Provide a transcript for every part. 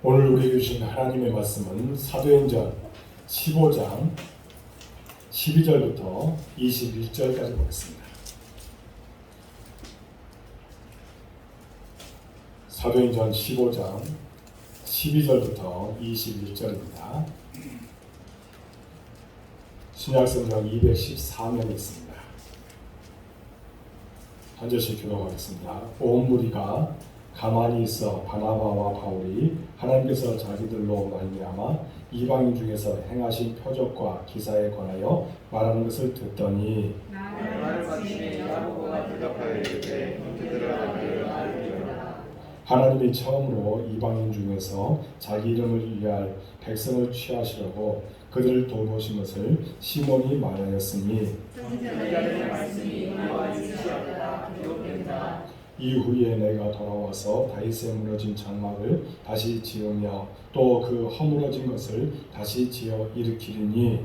오늘 우리에게 주신 하나님의 말씀은 사도행전 15장 12절부터 21절까지 보겠습니다. 사도행전 15장 12절부터 21절입니다. 신약성경 214면이 있습니다. 한 절씩 교독하겠습니다. 온 무리가 가만히 있어 바나바와 바울이 하나님께서 자기들로 말미암아 이방인 중에서 행하신 표적과 기사에 관하여 말하는 것을 듣더니 하나님이 처음으로 이방인 중에서 자기 이름을 위할 백성을 취하시려고 그들을 돌보신 것을 시몬이 말하였으니 이후에 내가 돌아와서 다윗의 무너진 장막을 다시 지으며 또 그 허물어진 것을 다시 지어 일으키리니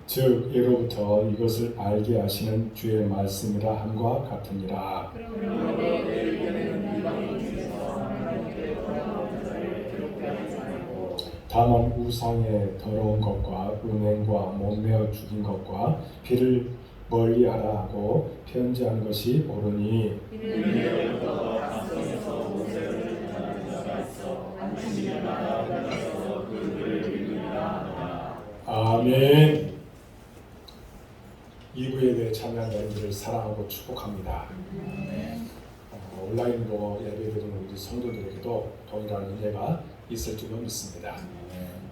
즉 예로부터 이것을 알게 하시는 주의 말씀이라 함과 같으니라. 다만 우상의 더러운 것과 음행과 몸매어 죽인 것과 피를 멀리하라 하고 편지한 것이 옳으니 아멘. 이부에 대해 참여한 여러분들을 사랑하고 축복합니다. 온라인으로 예배드리는 우리 성도들에게도 동일한 은혜가 있을 줄로 믿습니다.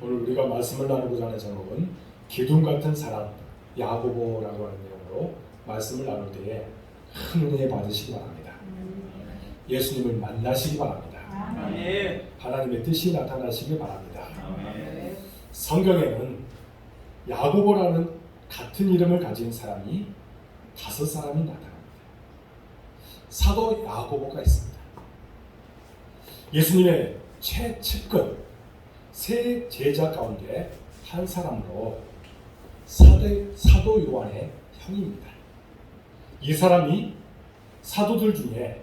오늘 우리가 말씀을 나누고자 하는 제목은 기둥 같은 사랑 야고보라고 하는 내용으로 말씀을 나눌 때에 큰 은혜 받으시기 바랍니다. 예수님을 만나시기 바랍니다. 하나님의 뜻이 나타나시기 바랍니다. 성경에는 야고보라는 같은 이름을 가진 사람이 5사람이 나타납니다. 사도 야고보가 있습니다. 예수님의 최측근 세 제자 가운데 한 사람으로 사도 요한의 형입니다. 이 사람이 사도들 중에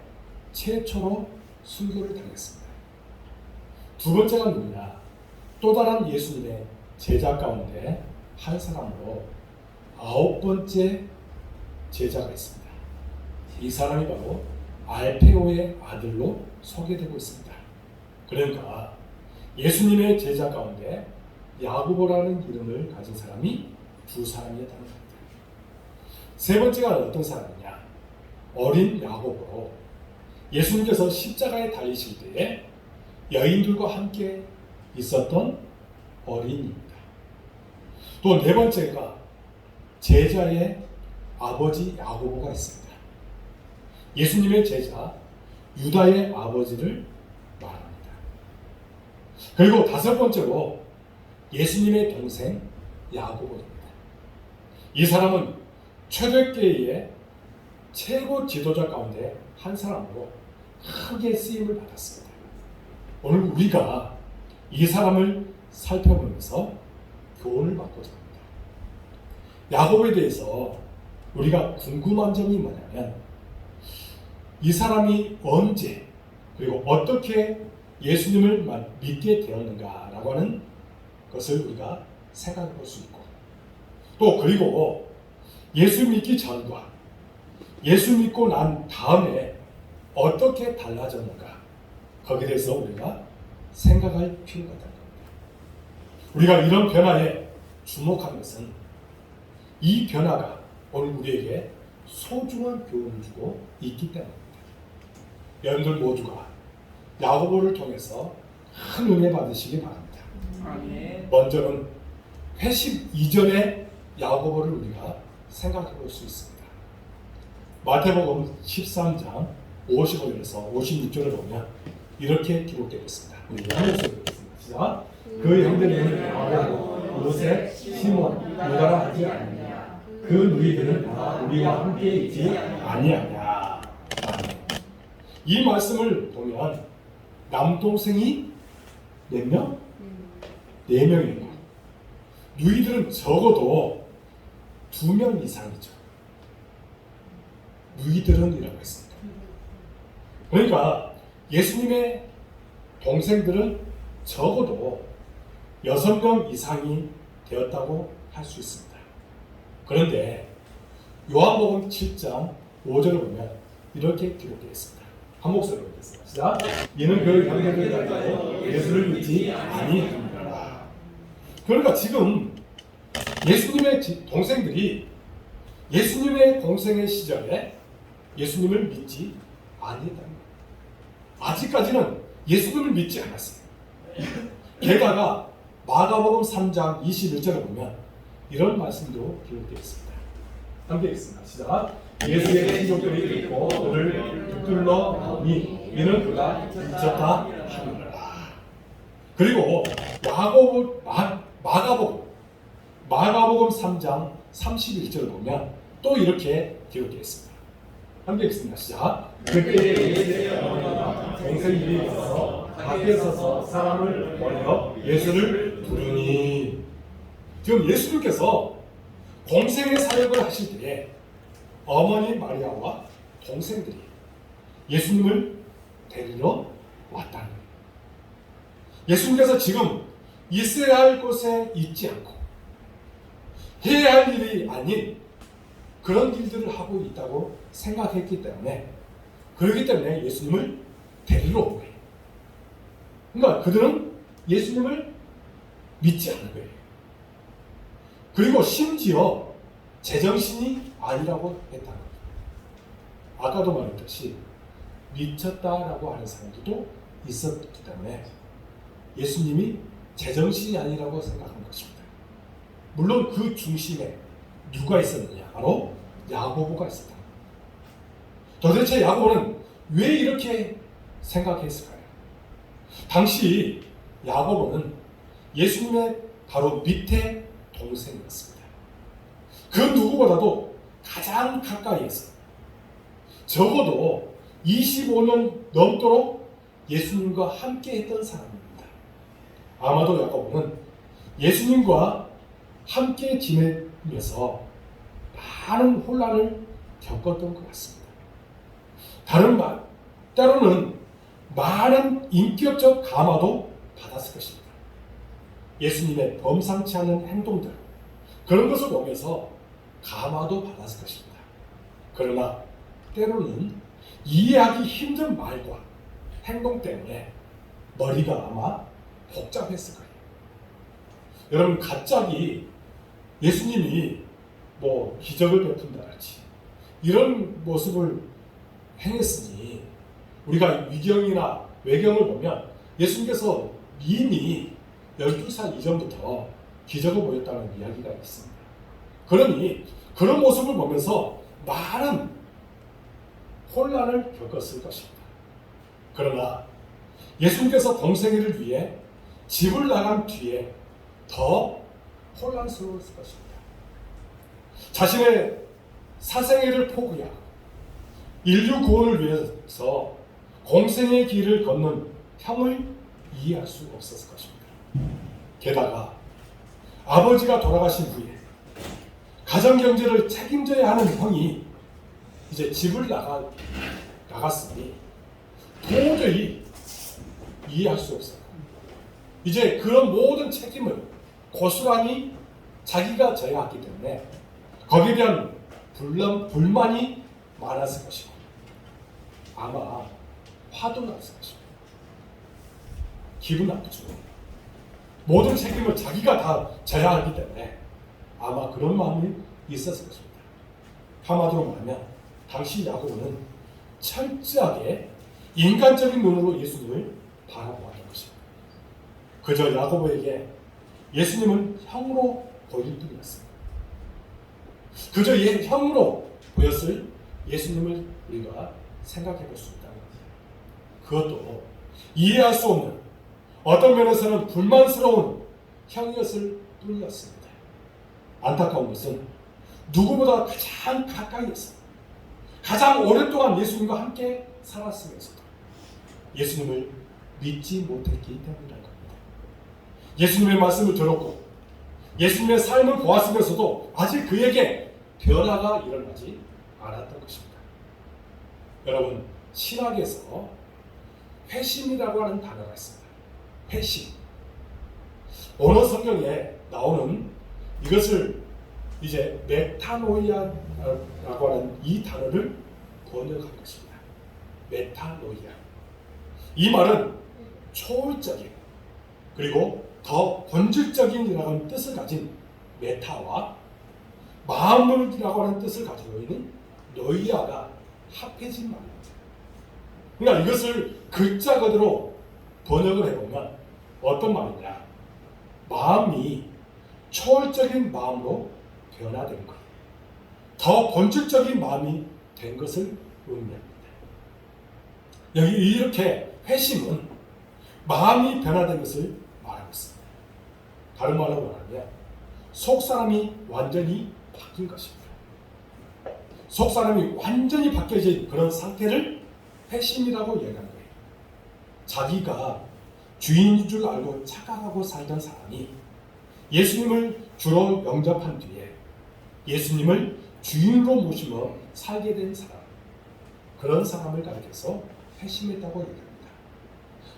최초로 순교를 당했습니다. 두 번째가 누구냐? 또 다른 예수님의 제자 가운데 한 사람으로 9번째 제자가 있습니다. 이 사람이 바로 알페오의 아들로 소개되고 있습니다. 그러니까 예수님의 제자 가운데 야고보라는 이름을 가진 사람이 2사람이었다는 겁니다. 세 번째가 어떤 사람이냐? 어린 야고보로 예수님께서 십자가에 달리실 때에 여인들과 함께 있었던 어린이입니다. 또 네 번째가 제자의 아버지 야고보가 있습니다. 예수님의 제자 유다의 아버지를 말합니다. 그리고 5번째로 예수님의 동생 야고보입니다. 이 사람은 초대교회의 최고 지도자 가운데 한 사람으로 크게 쓰임을 받았습니다. 오늘 우리가 이 사람을 살펴보면서 교훈을 받고자 합니다. 야고보에 대해서 우리가 궁금한 점이 뭐냐면 이 사람이 언제 그리고 어떻게 예수님을 믿게 되었는가라고 하는 것을 우리가 생각해 볼 수 있고 또 그리고 예수 믿기 전과 예수 믿고 난 다음에 어떻게 달라졌는가 거기에 대해서 우리가 생각할 필요가 있다는 겁니다. 우리가 이런 변화에 주목하는 것은 이 변화가 오늘 우리에게 소중한 교훈을 주고 있기 때문입니다. 여러분들 모두가 야고보를 통해서 큰 은혜 받으시기 바랍니다. 먼저는 회심 이전의 야고보를 우리가 생각해 볼 수 있습니다. 마태복음 13장 55절에서 56절을 보면 이렇게 기록되어 있습니다. 우리 한국에서 읽겠습니다. 시작. 그 형제는 야고보, 요셉, 시몬, 유다라 하지 않느냐? 그 너희들은 우리와 함께 있지 아니하냐? 이 말씀을 보면 남동생이 몇 명? 4명입니다. 너희들은 적어도 2명 이상이죠. 누이들은이라고 했습니다. 그러니까 예수님의 동생들은 적어도 6명 이상이 되었다고 할 수 있습니다. 그런데 요한복음 7장 5절을 보면 이렇게 기록되어 있습니다. 한 목소리로 읽겠습니다. 시작. 이는 그 형제들을 가지고 예수를 믿지 아니하니라. 그러니까 지금 예수님의 동생들이 예수님의 동생의 시절에 예수님을 믿지 아니했다는 거예요. 아직까지는 예수님을 믿지 않았어요. 게다가 마가복음 3장 21절을 보면 이런 말씀도 기록되어 있습니다. 함께 읽습니다. 시작. 예수의 친족들이 듣고 그를 붙들러 나오니 이는 그가 미쳤다 하느니라. 그리고 마가복음 3장 31절을 보면 또 이렇게 기록되어 있습니다. 함께 읽습니다. 시작. 그때 예수의 어머니와 동생들이 와서 밖에 서서 사람을 벌여 예수를 부르니. 지금 예수님께서 공생의 사역을 하실 때에 어머니 마리아와 동생들이 예수님을 데리러 왔다는 거예요. 예수님께서 지금 있어야 할 곳에 있지 않고 해야 할 일이 아닌 그런 일들을 하고 있다고 생각했기 때문에, 그렇기 때문에 예수님을 데리러 온 거예요. 그러니까 그들은 예수님을 믿지 않는 거예요. 그리고 심지어 제정신이 아니라고 했다는 거예요. 아까도 말했듯이 미쳤다라고 하는 사람들도 있었기 때문에 예수님이 제정신이 아니라고 생각한 것입니다. 물론 그 중심에 누가 있었느냐? 바로 야고보가 있었다. 도대체 야고보는 왜 이렇게 생각했을까요? 당시 야고보는 예수님의 바로 밑에 동생이었습니다. 그 누구보다도 가장 가까이에서 적어도 25년 넘도록 예수님과 함께 했던 사람입니다. 아마도 야고보는 예수님과 함께 지내면서 많은 혼란을 겪었던 것 같습니다. 때로는 많은 인격적 감화도 받았을 것입니다. 예수님의 범상치 않은 행동들, 그런 것을 보면서 감화도 받았을 것입니다. 그러나 때로는 이해하기 힘든 말과 행동 때문에 머리가 아마 복잡했을 거예요. 여러분, 갑자기 예수님이 기적을 베푼다든지 이런 모습을 행했으니 우리가 위경이나 외경을 보면 예수님께서 이미 12살 이전부터 기적을 보였다는 이야기가 있습니다. 그러니 그런 모습을 보면서 많은 혼란을 겪었을 것입니다. 그러나 예수님께서 동생애를 위해 집을 나간 뒤에 더 혼란스러웠을 것입니다. 자신의 사생애를 포기하고 인류 구원을 위해서 공생의 길을 걷는 형을 이해할 수 없었을 것입니다. 게다가 아버지가 돌아가신 후에 가정 경제를 책임져야 하는 형이 이제 집을 나갔으니 도저히 이해할 수 없어요. 이제 그런 모든 책임을 고스란히 자기가 져야 하기 때문에 거기에 대한 불만이 많았을 것이고 아마 화도 났을 것입니다. 기분 나쁘죠. 모든 책임을 자기가 다 져야 하기 때문에 아마 그런 마음이 있었을 것입니다. 한마디로 말하면 당시 야고보는 철저하게 인간적인 눈으로 예수님을 바라보았던 것입니다. 그저 야고보에게 예수님은 형으로 보일 뿐이었습니다. 그저 형으로 보였을 예수님을 우리가 생각해 볼 수 있다는 겁니다. 그것도 이해할 수 없는, 어떤 면에서는 불만스러운 형이었을 뿐이었습니다. 안타까운 것은 누구보다 가장 가까이에서 가장 오랫동안 예수님과 함께 살았으면서도 예수님을 믿지 못했기 때문이라는 겁니다. 예수님의 말씀을 들었고 예수님의 삶을 보았으면서도 아직 그에게 변화가 일어나지 않았던 것입니다. 여러분, 신학에서 회심이라고 하는 단어가 있습니다. 회심. 언어 성경에 나오는 이것을 이제 메타노이아라고 하는 이 단어를 번역한 것입니다. 메타노이아. 이 말은 초월적인 그리고 더 본질적인이라는 뜻을 가진 메타와 마음이라고 하는 뜻을 가지고 있는 노이아가 합해진 말입니다. 그러니까 이것을 글자 그대로 번역을 해보면 어떤 말이냐? 마음이 초월적인 마음으로 변화된 것, 더 본질적인 마음이 된 것을 의미합니다. 여기 이렇게 회심은 마음이 변화된 것을 말하고 있습니다. 다른 말로 말하면 속사람이 완전히 바뀐 것입니다. 속사람이 완전히 바뀌어진 그런 상태를 회심이라고 얘기하는 거예요. 자기가 주인인 줄 알고 착각하고 살던 사람이 예수님을 주로 영접한 뒤에 예수님을 주인으로 모시며 살게 된 사람, 그런 사람을 가리켜서 회심했다고 얘기합니다.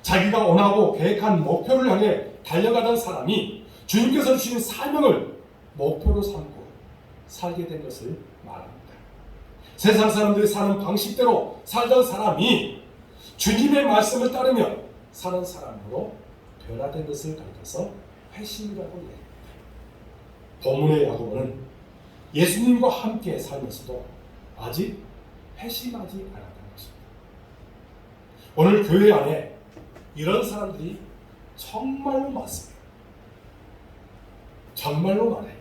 자기가 원하고 계획한 목표를 향해 달려가던 사람이 주님께서 주신 사명을 목표로 삼고 살게 된 것을 말합니다. 세상 사람들이 사는 방식대로 살던 사람이 주님의 말씀을 따르며 사는 사람으로 변화된 것을 가리켜서 회심이라고 얘기합니다. 본문의 야고보는 예수님과 함께 살면서도 아직 회심하지 않았다는 것입니다. 오늘 교회 안에 이런 사람들이 정말로 많습니다. 정말로 많아요.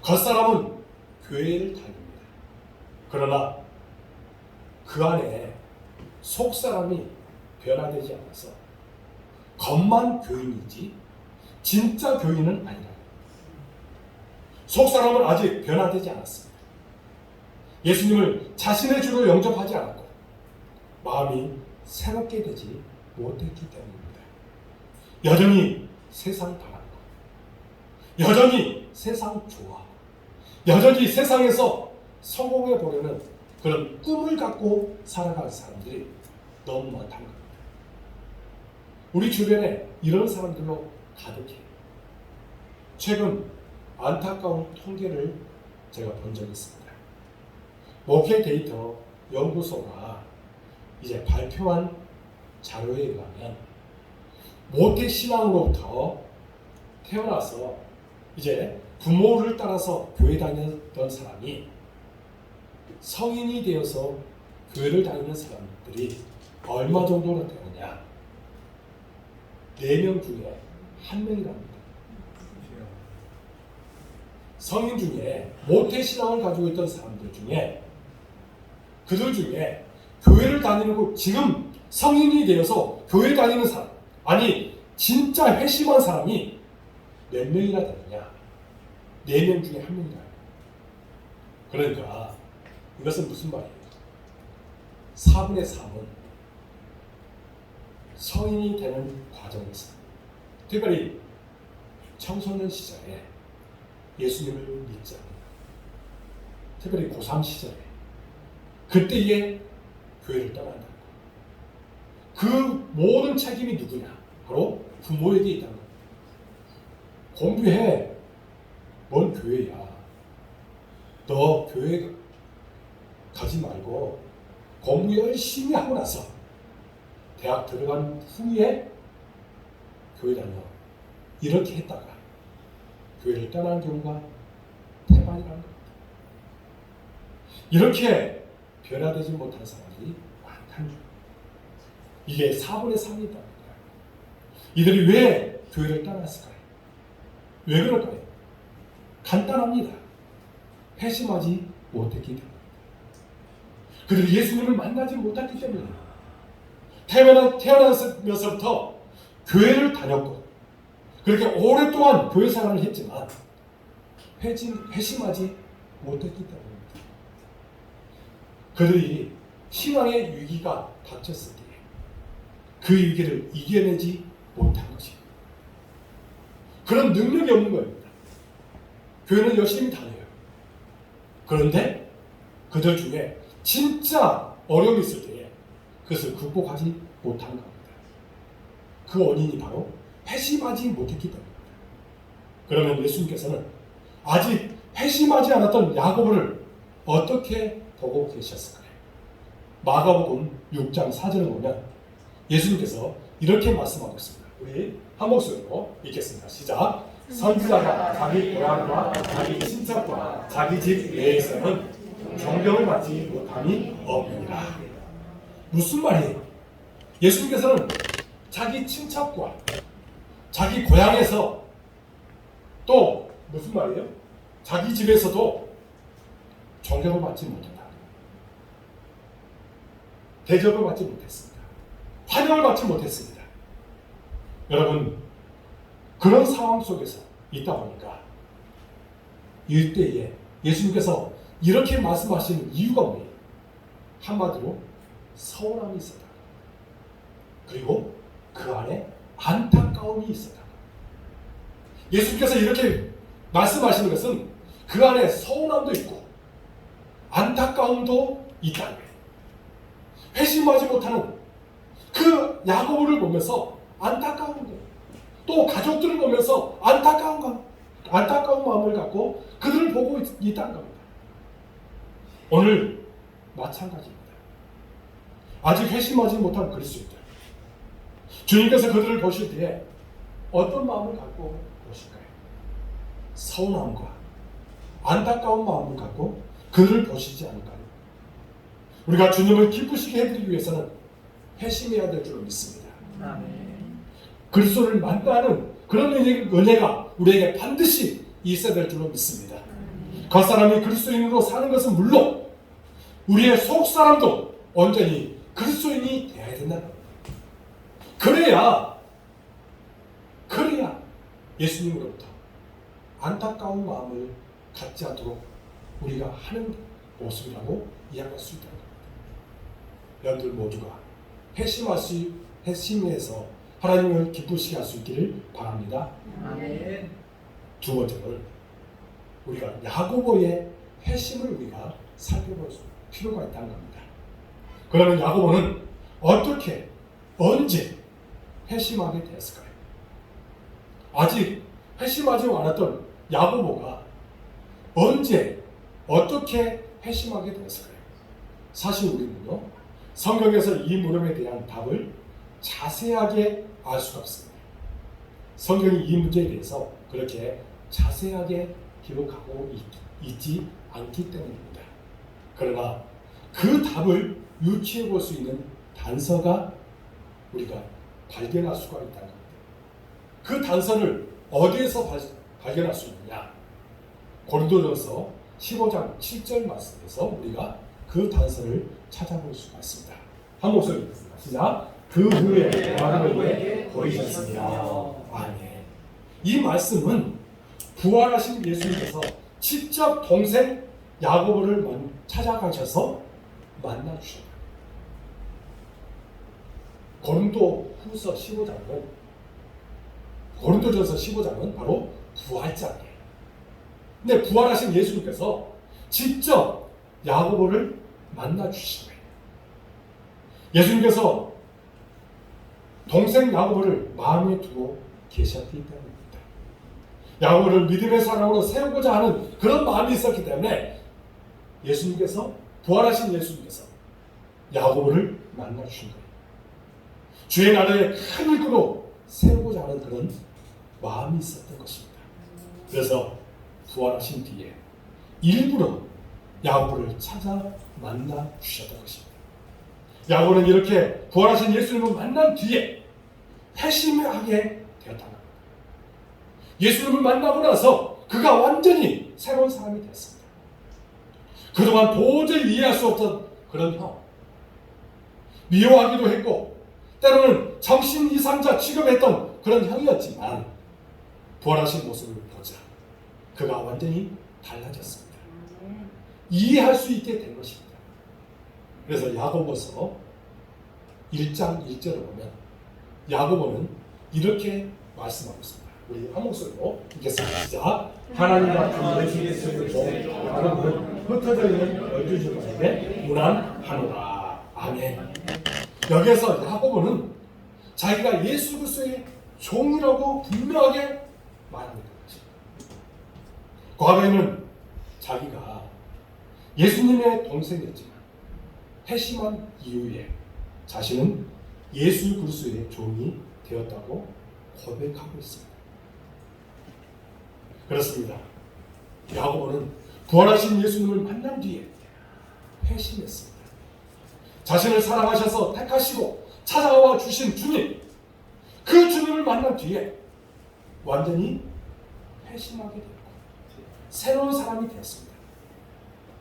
겉사람은 교회를 다닙니다. 그러나 그 안에 속사람이 변화되지 않아서 겉만 교인이지 진짜 교인은 아니라 속사람은 아직 변화되지 않았습니다. 예수님을 자신의 주로 영접하지 않았고 마음이 새롭게 되지 못했기 때문입니다. 여전히 세상 바라고 여전히 세상 좋아하고 여전히 세상에서 성공해 보려는 그런 꿈을 갖고 살아가는 사람들이 너무 많다는 겁니다. 우리 주변에 이런 사람들로 가득해요. 최근 안타까운 통계를 제가 본 적이 있습니다. 목회 데이터 연구소가 이제 발표한 자료에 의하면 모태 신앙으로부터 태어나서 이제 부모를 따라서 교회 다녔던 사람이 성인이 되어서 교회를 다니는 사람들이 얼마 정도나 되느냐? 4명 중에 1명이랍니다. 성인 중에 모태신앙을 가지고 있던 사람들 중에 그들 중에 교회를 다니고 지금 성인이 되어서 교회 다니는 사람, 아니 진짜 회심한 사람이 몇 명이나 되느냐? 4명 중에 1명이다. 그러니까 이것은 무슨 말이에요? 4분의 3은 성인이 되는 과정에서 특별히 청소년 시절에 예수님을 믿지 않는다. 특별히 고3 시절에 그때에 교회를 떠난다. 그 모든 책임이 누구냐? 바로 부모에게 있다는 겁니다. 공부해. 뭔 교회야? 너 교회 가지 말고 공부 열심히 하고 나서 대학 들어간 후에 교회 다녀. 이렇게 했다가 교회를 떠나는 경우가 태반이라는 겁니다. 이렇게 변화되지 못한 사람들이 많다는 거예요. 이게 4분의 3이 있답니다. 이들이 왜 교회를 떠났을까요? 왜 그럴까요? 간단합니다. 회심하지 못했기 때문입니다. 그들이 예수님을 만나지 못했기 때문입니다. 태어나면서부터 교회를 다녔고 그렇게 오랫동안 교회 생활을 했지만 회심하지 못했기 때문입니다. 그들이 신앙의 위기가 닥쳤을 때 그 위기를 이겨내지 못한 것입니다. 그런 능력이 없는 겁니다. 교회는 열심히 다녀요. 그런데 그들 중에 진짜 어려움이 있을 때에 그것을 극복하지 못한 겁니다. 그 원인이 바로 회심하지 못했기 때문입니다. 그러면 예수님께서는 아직 회심하지 않았던 야고보를 어떻게 보고 계셨을까요? 마가복음 6장 4절을 보면 예수님께서 이렇게 말씀하고 있습니다. 우리 한 목소리로 읽겠습니다. 시작. 선지자가 자기 고향과 자기 친척과 자기 집 내에서는 존경을 받지 못함이 없느니라. 무슨 말이에요? 예수님께서는 자기 친척과 자기 고향에서 또 무슨 말이에요? 자기 집에서도 존경을 받지 못했다. 대접을 받지 못했습니다. 환영을 받지 못했습니다. 여러분, 그런 상황 속에서 있다 보니까 이때에 예수님께서 이렇게 말씀하시는 이유가 뭐예요? 한마디로 서운함이 있었다. 그리고 그 안에 안타까움이 있었다. 예수님께서 이렇게 말씀하시는 것은 그 안에 서운함도 있고 안타까움도 있다는 거예요. 회심하지 못하는 그 야고보를 보면서 안타까움도, 또 가족들을 보면서 안타까운 마음을 갖고 그들을 보고 있다는 겁니다. 오늘 마찬가지입니다. 아직 회심하지 못한 그리스도인들, 주님께서 그들을 보실 때에 어떤 마음을 갖고 보실까요? 서운함과 안타까운 마음을 갖고 그들을 보시지 않을까요? 우리가 주님을 기쁘시게 해드리기 위해서는 회심해야 될 줄 믿습니다. 그리스도를 만나는 그런 은혜가 우리에게 반드시 있어야 될 줄로 믿습니다. 겉사람이 그리스도인으로 사는 것은 물론 우리의 속사람도 온전히 그리스도인이 되어야 된다는 겁니다. 그래야 예수님으로부터 안타까운 마음을 갖지 않도록 우리가 하는 모습이라고 이해할 수 있다는 겁니다. 여러분들 모두가 회심해서 하나님을 기쁘시게 할 수 있기를 바랍니다. 아멘. 두 번째는 우리가 야고보의 회심을 우리가 살펴볼 필요가 있다는 겁니다. 그러면 야고보는 어떻게, 언제 회심하게 되었을까요? 아직 회심하지 않았던 야고보가 언제, 어떻게 회심하게 되었을까요? 사실 우리는요, 성경에서 이 물음에 대한 답을 자세하게 알 수가 없습니다. 성경이 이 문제에 대해서 그렇게 자세하게 기록하고 있지 않기 때문입니다. 그러나 그 답을 유추해 볼 수 있는 단서가 우리가 발견할 수가 있다는 겁니다. 그 단서를 어디에서 발견할 수 있느냐? 고린도전서 15장 7절 말씀에서 우리가 그 단서를 찾아볼 수가 있습니다. 한 목소리 읽겠습니다. 시작. 그 후에 야고보에게 보이셨으며. 아멘. 이 말씀은 부활하신 예수님께서 직접 동생 야고보를 찾아가셔서 만나주셨다. 고린도전서 15장은 바로 부활장이에요. 근데 부활하신 예수님께서 직접 야고보를 만나주신 거예요. 예수님께서 동생 야고보를 마음에 두고 계셨기 때문입니다. 야고보를 믿음의 사람으로 세우고자 하는 그런 마음이 있었기 때문에 예수님께서, 부활하신 예수님께서 야고보를 만나주신 거예요. 주의 나라의 큰 일꾼으로 세우고자 하는 그런 마음이 있었던 것입니다. 그래서 부활하신 뒤에 일부러 야고보를 찾아 만나 주셨던 것입니다. 야고보는 이렇게 부활하신 예수님을 만난 뒤에 회심하게 되었다는 겁니다. 예수님을 만나고 나서 그가 완전히 새로운 사람이 됐습니다. 그동안 도저히 이해할 수 없던 그런 형, 미워하기도 했고 때로는 정신 이상자 취급했던 그런 형이었지만 부활하신 모습을 보자 그가 완전히 달라졌습니다. 이해할 수 있게 된 것입니다. 그래서 야고보서 1장 1절을 보면 야고보는 이렇게 말씀하고 있습니다. 우리 한 목소리로 읽겠습니다. 시작. 하나님 같은 예수 그리스도의 종 야고보는 흩어져 있는 12지파에게 문안하노라. 아멘. 여기에서 야고보는 자기가 예수 그리스도의 종이라고 분명하게 말합니다. 과거에는 자기가 예수님의 동생이었지만 회심한 이후에 자신은 예수 그리스도의 종이 되었다고 고백하고 있습니다. 그렇습니다. 야고보는 부활하신 예수님을 만난 뒤에 회심했습니다. 자신을 사랑하셔서 택하시고 찾아와 주신 주님, 그 주님을 만난 뒤에 완전히 회심하게 되었고 새로운 사람이 되었습니다.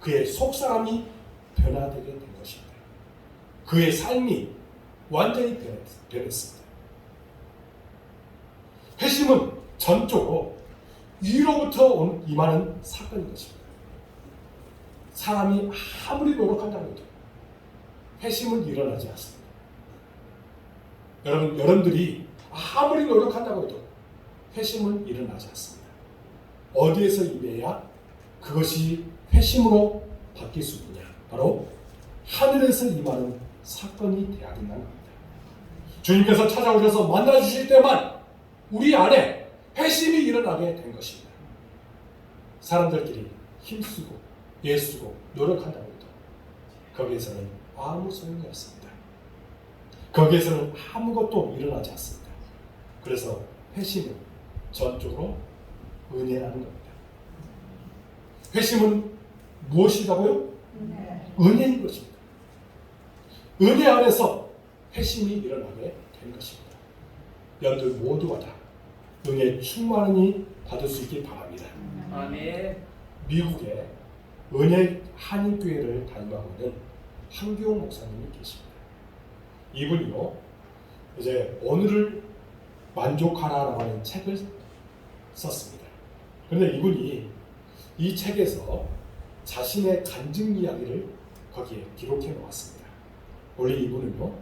그의 속사람이 변화되게 된 것입니다. 그의 삶이 완전히 변했습니다. 회심은 전적으로 위로부터 임하는 사건인 것입니다. 사람이 아무리 노력한다고 해도 회심은 일어나지 않습니다. 여러분들이 아무리 노력한다고 해도 회심은 일어나지 않습니다. 어디에서 임해야 그것이 회심으로 바뀔 수 있느냐? 바로 하늘에서 임하는 사건이 되어야 된다는 겁니다. 주님께서 찾아오셔서 만나주실 때만 우리 안에 회심이 일어나게 된 것입니다. 사람들끼리 힘쓰고 애쓰고 노력한다고 해도 거기에서는 아무 소용이 없습니다. 거기에서는 아무것도 일어나지 않습니다. 그래서 회심은 전적으로 은혜라는 겁니다. 회심은 무엇이라고요? 은혜인 것입니다. 은혜 안에서 회심이 일어나게 된 것입니다. 여러분들 모두가 다 은혜 충만히 받을 수 있길 바랍니다. 아멘. 미국에 은혜 한인교회를 담임하고 있는 한교용 목사님이 계십니다. 이분이요, 이제 오늘을 만족하라라고 하는 책을 썼습니다. 그런데 이분이 이 책에서 자신의 간증 이야기를 거기에 기록해 놓았습니다. 원래 이분은요,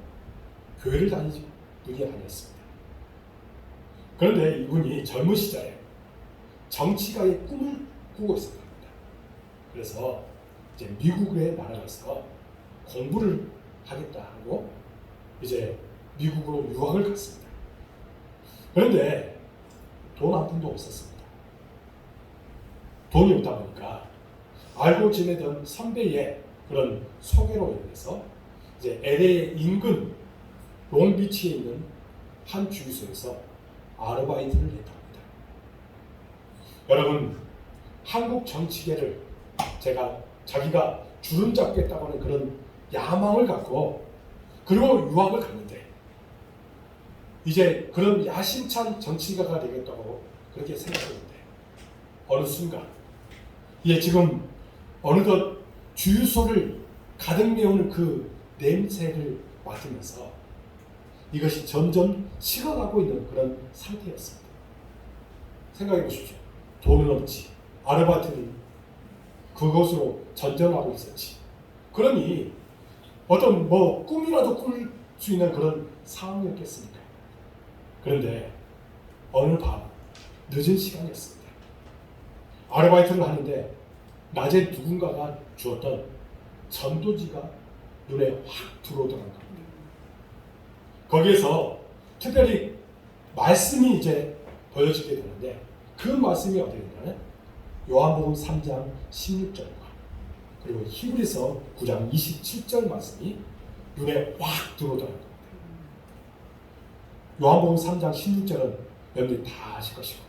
교회를 다니지 분이 아니었습니다. 그런데 이분이 젊은 시절에 정치가의 꿈을 꾸고 있었답니다. 그래서 이제 미국에 날아가서 공부를 하겠다 하고 이제 미국으로 유학을 갔습니다. 그런데 돈 한 푼도 없었습니다. 돈이 없다 보니까 알고 지내던 선배의 그런 소개로 인해서 이제 LA 인근 롱비치에 있는 한 주유소에서 아르바이트를 했답니다. 여러분, 한국 정치계를 자기가 주름 잡겠다고 하는 그런 야망을 갖고 그리고 유학을 갔는데 이제 그런 야심찬 정치가가 되겠다고 그렇게 생각했는데 어느 순간 지금 어느덧 주유소를 가득 메우는 그 냄새를 맡으면서 이것이 점점 식어가고 있는 그런 상태였습니다. 생각해 보십시오. 돈은 없지, 아르바이트는 그것으로 전전하고 있었지. 그러니 어떤 꿈이라도 꿀 수 있는 그런 상황이었겠습니까? 그런데 어느 밤 늦은 시간이었습니다. 아르바이트를 하는데 낮에 누군가가 주었던 전도지가 눈에 확 들어오더란 겁니다. 거기에서 특별히 말씀이 이제 보여지게 되는데 그 말씀이 어디에 있냐면 요한복음 3장 16절과 그리고 히브리서 9장 27절 말씀이 눈에 확 들어오더란 겁니다. 요한복음 3장 16절은 여러분들이 다 아실 것이고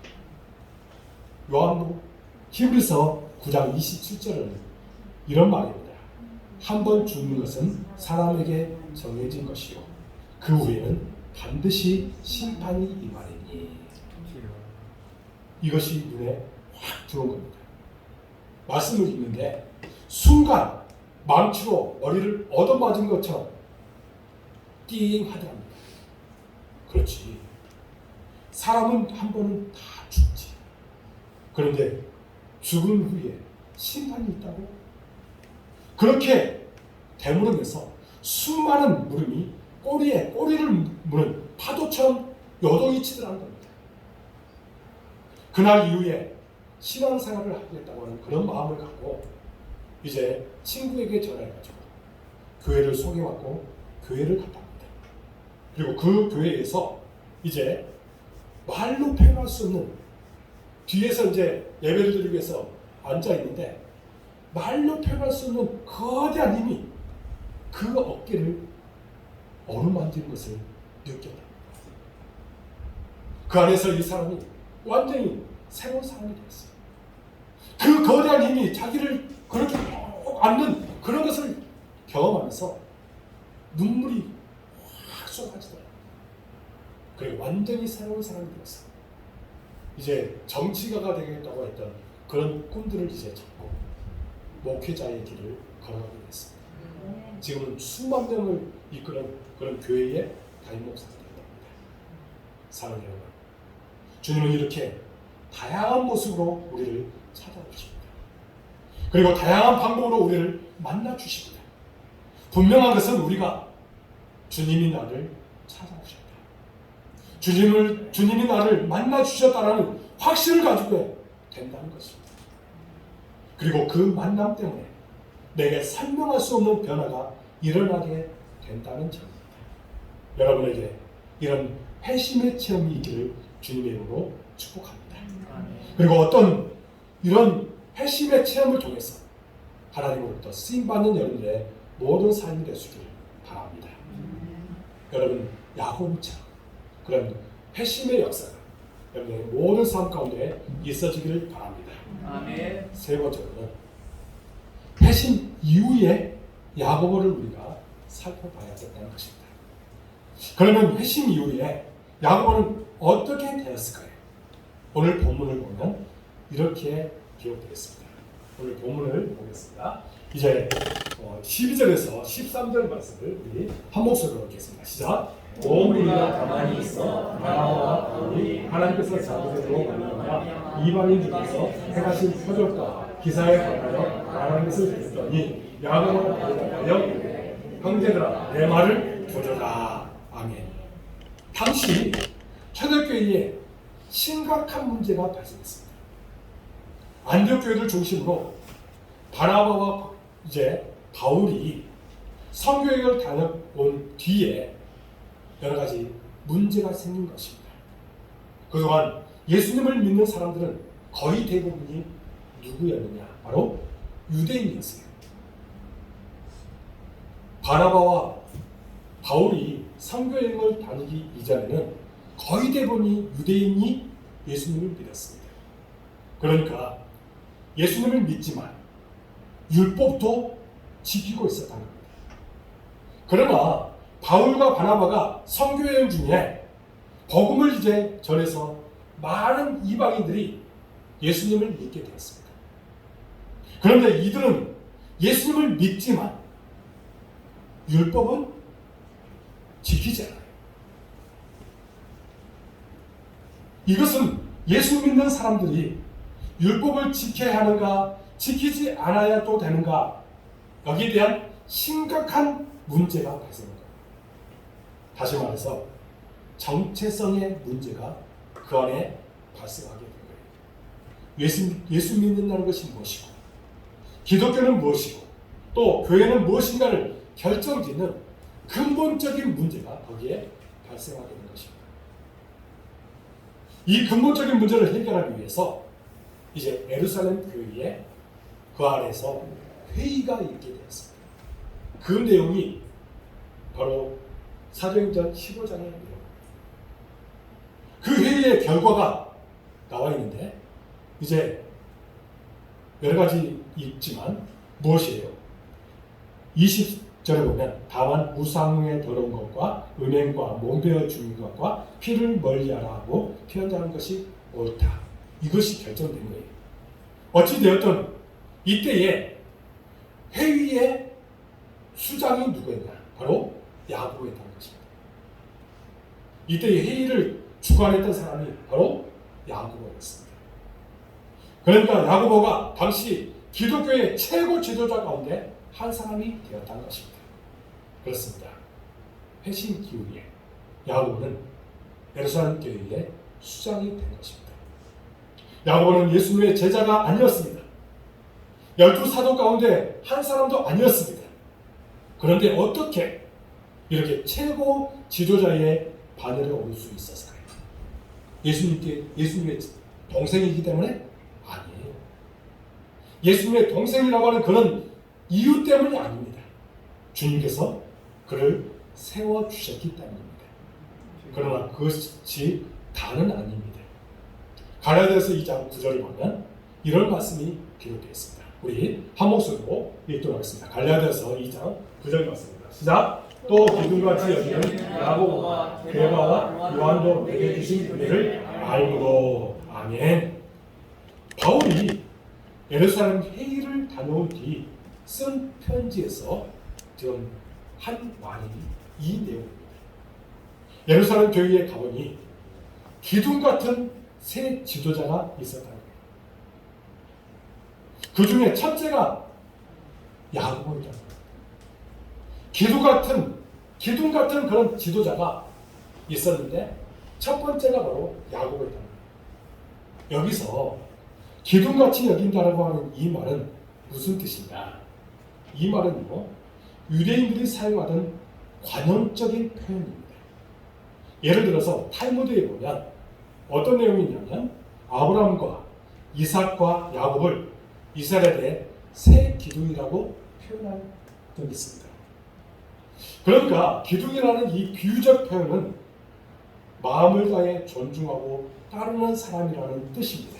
히브리서 9장 27절은 이런 말입니다. 한 번 죽는 것은 사람에게 정해진 것이요 그 후에는 반드시 심판이 임하리니. 이것이 눈에 확 들어온 겁니다. 말씀을 읽는데 순간 망치로 머리를 얻어맞은 것처럼 띵 하더랍니다. 그렇지, 사람은 한 번은 다 죽지. 그런데 죽은 후에 심판이 있다고? 그렇게 되물으면서 수많은 물음이 꼬리를 무는 파도처럼 여동이 치더라는 겁니다. 그날 이후에 신앙생활을 하겠다고 하는 그런 마음을 갖고 이제 친구에게 전화해가지고 교회를 소개받고 교회를 갔답니다. 그리고 그 교회에서 이제 말로 표현할 수 없는, 뒤에서 이제 예배를 드리기 위해서 앉아 있는데 말로 표현할 수 없는 거대한 힘이 그 어깨를 어루만지는 것을 느꼈다. 그 안에서 이 사람이 완전히 새로운 사람이 되었어요. 그 거대한 힘이 자기를 그렇게 안는 그런 것을 경험하면서 눈물이 확 쏟아지더라고요. 그리고 완전히 새로운 사람이 되었어요. 이제 정치가가 되겠다고 했던 그런 꿈들을 이제 잡고 목회자의 길을 걸어가게 됐습니다. 지금은 수만 명을 이끄는 그런 교회의 담임 목사가 됩니다. 사랑하는 여러분, 주님은 이렇게 다양한 모습으로 우리를 찾아주십니다. 그리고 다양한 방법으로 우리를 만나주십니다. 분명한 것은 우리가 주님이 나를 찾아주셨다, 주님이 나를 만나주셨다라는 확신을 가지고 된다는 것입니다. 그리고 그 만남 때문에 내게 설명할 수 없는 변화가 일어나게 된다는 점입니다. 여러분에게 이런 회심의 체험이 있기를 주님의 이름으로 축복합니다. 그리고 어떤 이런 회심의 체험을 통해서 하나님으로부터 쓰임받는 여러분들의 모든 삶이 될 수 있기를 바랍니다. 여러분, 야고보처럼 그런 회심의 역사가 여러분의 모든 삶 가운데 있어지기를 바랍니다. 아멘. 세 번째로는 회심 이후에 야고보를 우리가 살펴봐야겠다는 것입니다. 그러면 회심 이후에 야고보는 어떻게 되었을까요? 오늘 본문을 보면 이렇게 기록되어 있습니다. 오늘 본문을 보겠습니다. 이제 12절에서 13절 말씀을 우리 한 목소리로 읽겠습니다. 시작. 온 우리가 가만히 있어 바나바와 바울이 하나님께서 자기들로 말미암아 이방인 중에서 행하신 표적과 기사에 관하여 말하는 것을 듣더니 야고보가 대답하여 형제들아 내 말을 들으라. 아멘. 당시 초대교회에 심각한 문제가 발생했습니다. 안디옥 교회를 중심으로 바나바와 이제 바울이 선교행을 다녀온 뒤에 여러 가지 문제가 생긴 것입니다. 그동안 예수님을 믿는 사람들은 거의 대부분이 누구였느냐? 바로 유대인이었어요. 바나바와 바울이 선교행을 다니기 이전에는 거의 대부분이 유대인이 예수님을 믿었습니다. 그러니까 예수님을 믿지만 율법도 지키고 있었다는 겁니다. 그러나 바울과 바나바가 선교여행 중에 복음을 이제 전해서 많은 이방인들이 예수님을 믿게 되었습니다. 그런데 이들은 예수님을 믿지만 율법은 지키지 않아요. 이것은 예수 믿는 사람들이 율법을 지켜야 하는가, 지키지 않아야 또 되는가, 여기에 대한 심각한 문제가 발생합니다. 다시 말해서 정체성의 문제가 그 안에 발생하게 된 거예요. 예수 믿는다는 것이 무엇이고, 기독교는 무엇이고, 또 교회는 무엇인가를 결정짓는 근본적인 문제가 거기에 발생하게 된 것입니다. 이 근본적인 문제를 해결하기 위해서 이제 예루살렘 교회에 그 안에서 회의가 있게 되었습니다. 그 내용이 바로 사도행전 15장에 내용입니다. 그 회의의 결과가 나와 있는데 이제 여러 가지 있지만 무엇이에요? 20절에 보면 다만 우상의 더러운 것과 음행과 몸베어 주는 것과 피를 멀리하라 하고 피한다는 것이 옳다. 이것이 결정된 거예요. 어찌되었든 이때에 회의의 수장이 누구였냐? 바로 야고보였다는 것입니다. 이때의 회의를 주관했던 사람이 바로 야고보였습니다. 그러니까 야고보가 당시 기독교의 최고 지도자 가운데 한 사람이 되었다는 것입니다. 그렇습니다. 회심 이후에 야고보는 예루살렘 교회의 수장이 된 것입니다. 야고보는 예수님의 제자가 아니었습니다. 12 사도 가운데 한 사람도 아니었습니다. 그런데 어떻게 이렇게 최고 지도자의 바늘에 오를 수 있었을까요? 예수님의 동생이기 때문에? 아니에요. 예수님의 동생이라고 하는 그런 이유 때문이 아닙니다. 주님께서 그를 세워주셨기 때문입니다. 그러나 그것이 다는 아닙니다. 갈라디아서 2장 9절을 보면 이런 말씀이 기록되어 있습니다. 우리 한 목소리로 읽도록 하겠습니다. 갈라디아서 2장 9절 말씀입니다. 시작! 또 기둥같이 여기는 야고보와 게바와 요한도 내게 주신 은혜를 알므로. 아멘. 바울이 예루살렘 회의를 다녀온 뒤 쓴 편지에서 지금 한 말이 이 내용입니다. 예루살렘 교회에 가보니 기둥 같은 세 지도자가 있었다는 거예요. 그 중에 첫째가 야고보였다는 거예요. 기둥 같은 그런 지도자가 있었는데 첫 번째가 바로 야고보였다는 거예요. 여기서 기둥같이 여긴다라고 하는 이 말은 무슨 뜻이냐? 이 말은요, 유대인들이 사용하던 관용적인 표현입니다. 예를 들어서 탈무드에 보면 어떤 내용이 있냐면 아브라함과 이삭과 야곱을 이스라엘의 새 기둥이라고 표현한 적이 있습니다. 그러니까 기둥이라는 이 비유적 표현은 마음을 다해 존중하고 따르는 사람이라는 뜻입니다.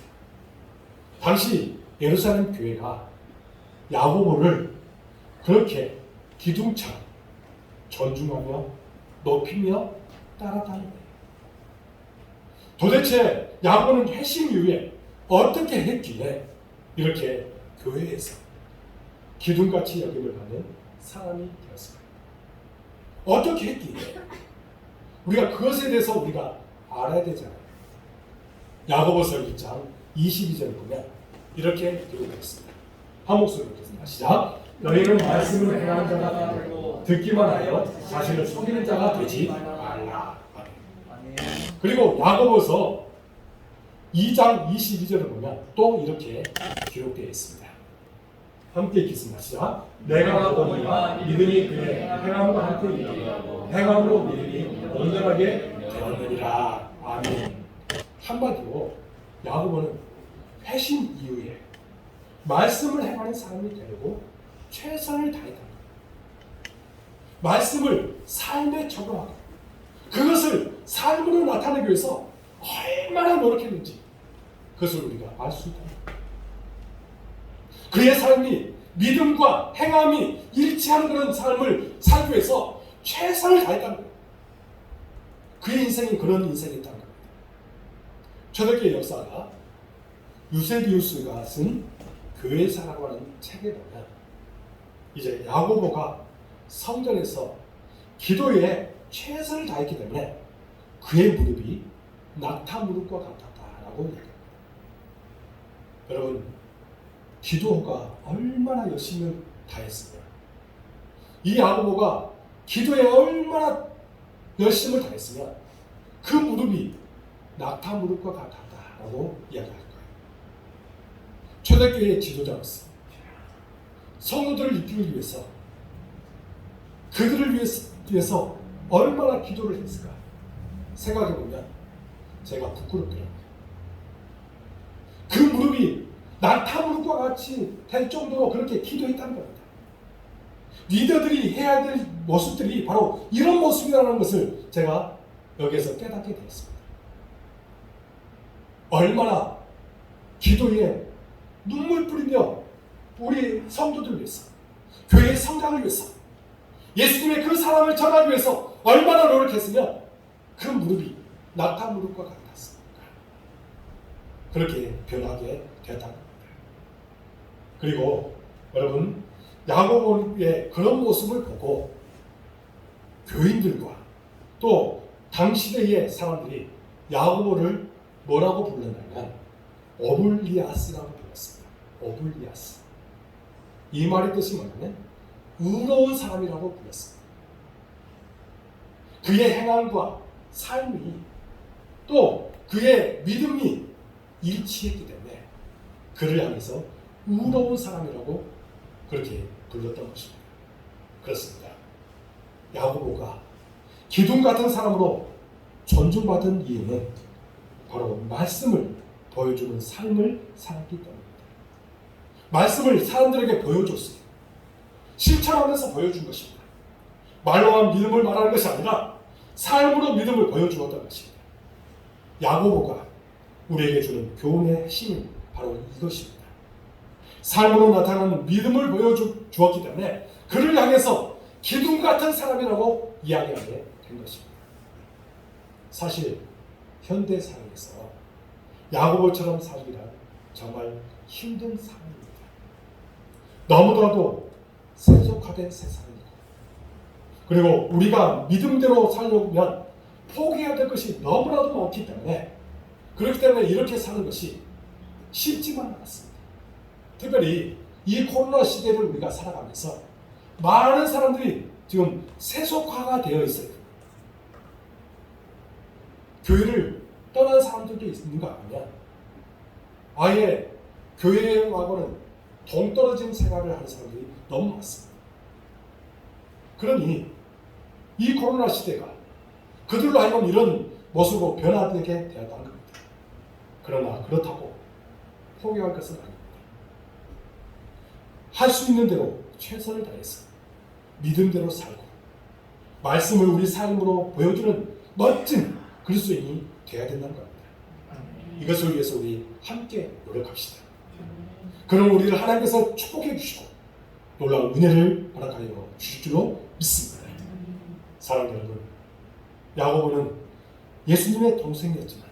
당시 예루살렘 교회가 야고보를 그렇게 기둥처럼 존중하며 높이며 따라다니는 거예요. 도대체 야고보는 회심 이후에 어떻게 했기에 이렇게 교회에서 기둥같이 여김을 받는 사람이 되었을까요? 어떻게 했기에? 우리가 그것에 대해서 우리가 알아야 되잖아요. 야고보서 1장 22절을 보면 이렇게 기록되어 있습니다. 한 목소리로 읽겠습니다. 시작! 너희는 말씀을 행하는 자가 되고 듣기만 하여 자신을 속이는 자가 되지 말라. 그리고 야고보서 2장 22절을 보면 또 이렇게 기록되어 있습니다. 함께 읽겠습니다. 시작! 내가 보니까 믿음이 그의 행함과 함께 일하고 행함으로 믿음이 온전하게 되었느니라. 아멘. 한마디로 야고보는 회심 이후에 말씀을 행하는 사람이 되려고 최선을 다했다. 말씀을 삶에 적용하고 그것을 삶으로 나타내기 위해서 얼마나 노력했는지 그것을 우리가 알 수 있다. 그의 삶이 믿음과 행함이 일치하는 그런 삶을 살기 위해서 최선을 다했다는 거예요. 그의 인생이 그런 인생이었다는 겁니다. 초대교회 역사가 유세비우스가 쓴 교회사라고 하는 책에 보면 이제 야고보가 성전에서 기도에 최선을 다했기 때문에 그의 무릎이 낙타 무릎과 같았다라고 이야기합니다. 여러분, 기도가 얼마나 열심히 다했으면 이 야고보가 기도에 얼마나 열심을 다했으면 그 무릎이 낙타 무릎과 같았다라고 이야기할 거예요. 초대교회의 지도자로서 성도들을 이끌기 위해서 그들을 위해서 얼마나 기도를 했을까 생각해보면 제가 부끄럽더라고요. 그 무릎이 낙타 무릎과 같이 될 정도로 그렇게 기도했다는 겁니다. 리더들이 해야 될 모습들이 바로 이런 모습이라는 것을 제가 여기에서 깨닫게 되었습니다. 얼마나 기도에 눈물 뿌리며 우리 성도들 위해서, 교회의 성장을 위해서, 예수님의 그 사랑을 전하기 위해서 얼마나 노력했으면 그 무릎이 낙타 무릎과 같았습니까? 그렇게 변하게 되었다는 겁니다. 그리고 여러분, 야고보의 그런 모습을 보고 교인들과 또 당시대의 사람들이 야고보를 뭐라고 불렀냐면 오블리아스라고 불렀습니다. 오블리아스. 이 말의 뜻이 뭐냐면 의로운 사람이라고 불렀습니다. 그의 행함과 삶이 또 그의 믿음이 일치했기 때문에 그를 향해서 의로운 사람이라고 그렇게 불렀던 것입니다. 그렇습니다. 야고보가 기둥 같은 사람으로 존중받은 이유는 바로 말씀을 보여주는 삶을 살았기 때문입니다. 말씀을 사람들에게 보여줬어요. 실천하면서 보여준 것입니다. 말로만 믿음을 말하는 것이 아니라 삶으로 믿음을 보여주었던 것입니다. 야고보가 우리에게 주는 교훈의 핵심은 바로 이것입니다. 삶으로 나타나는 믿음을 보여주었기 때문에 그를 향해서 기둥 같은 사람이라고 이야기하게 된 것입니다. 사실 현대 사회에서 야고보처럼 살기란 정말 힘든 삶입니다. 너무나도 세속화된 세상이고, 그리고 우리가 믿음대로 살려면 포기해야 될 것이 너무나도 많기 때문에, 그렇기 때문에 이렇게 사는 것이 쉽지만 않습니다. 특별히 이 코로나 시대를 우리가 살아가면서 많은 사람들이 지금 세속화가 되어 있어요. 교회를 떠난 사람들도 있는가 하면 아예 교회하고는 동떨어진 생활을 하는 사람들이 너무 많습니다. 그러니 이 코로나 시대가 그들로 하여금 이런 모습으로 변화되게 되었다는 겁니다. 그러나 그렇다고 포기할 것은 아닙니다. 할 수 있는 대로 최선을 다해서 믿음대로 살고 말씀을 우리 삶으로 보여주는 멋진 그리스도인이 되어야 된다는 겁니다. 이것을 위해서 우리 함께 노력합시다. 그럼 우리를 하나님께서 축복해 주시고 놀라운 은혜를 허락하여 주실 줄로 믿습니다. 사랑하는 여러분, 야고보는 예수님의 동생이었지만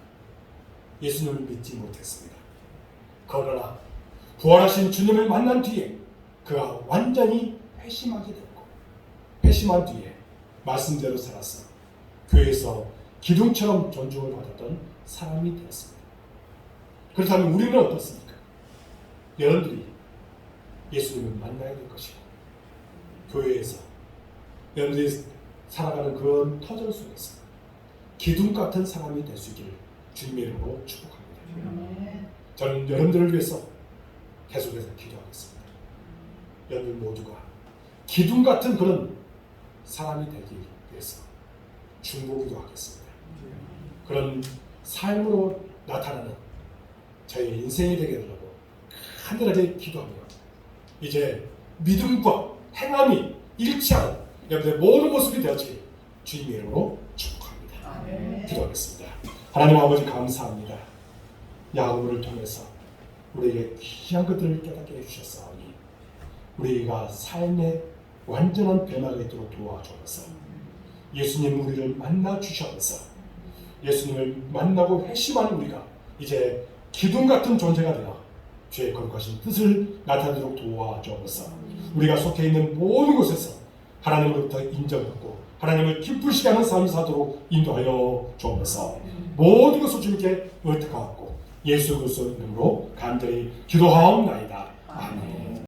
예수님을 믿지 못했습니다. 그러나 부활하신 주님을 만난 뒤에 그가 완전히 회심하게 됐고, 회심한 뒤에 말씀대로 살아서 교회에서 기둥처럼 존중을 받았던 사람이 되었습니다. 그렇다면 우리는 어떻습니까? 여러분들이 예수님을 만나야 될 것이고, 교회에서 여러분들이 살아가는 그런 터전 속에서 기둥 같은 사람이 될 수 있기를 주님의 이름으로 축복합니다. 저는 여러분들을 위해서 계속해서 기도하겠습니다. 여러분 모두가 기둥 같은 그런 사람이 되기 위해서 중보기도 하겠습니다. 그런 삶으로 나타나는 저의 인생이 되게 해달라고 간절하게 기도하며, 이제 믿음과 행함이 일치하는 여러분의 모든 모습이 되어지길 주님의 이름으로 축복합니다. 기도하겠습니다. 하나님 아버지 감사합니다. 야고보를 통해서 우리에게 귀한 것들을 깨닫게 해주셨사오니 우리가 삶의 완전한 변화가 있도록 도와주셔서 예수님 우리를 만나 주셔서 예수님을 만나고 회심한 우리가 이제 기둥 같은 존재가 되어 주의 거룩하신 뜻을 나타내도록 도와주옵소서. 우리가 속해 있는 모든 곳에서 하나님으로부터 인정받고 하나님을 기쁘시게 하는 삶을 사도록 인도하여 주옵소서. 모든 것을 주님께 의탁하고 예수 그리스도 이름으로 간절히 기도하옵나이다. 아멘.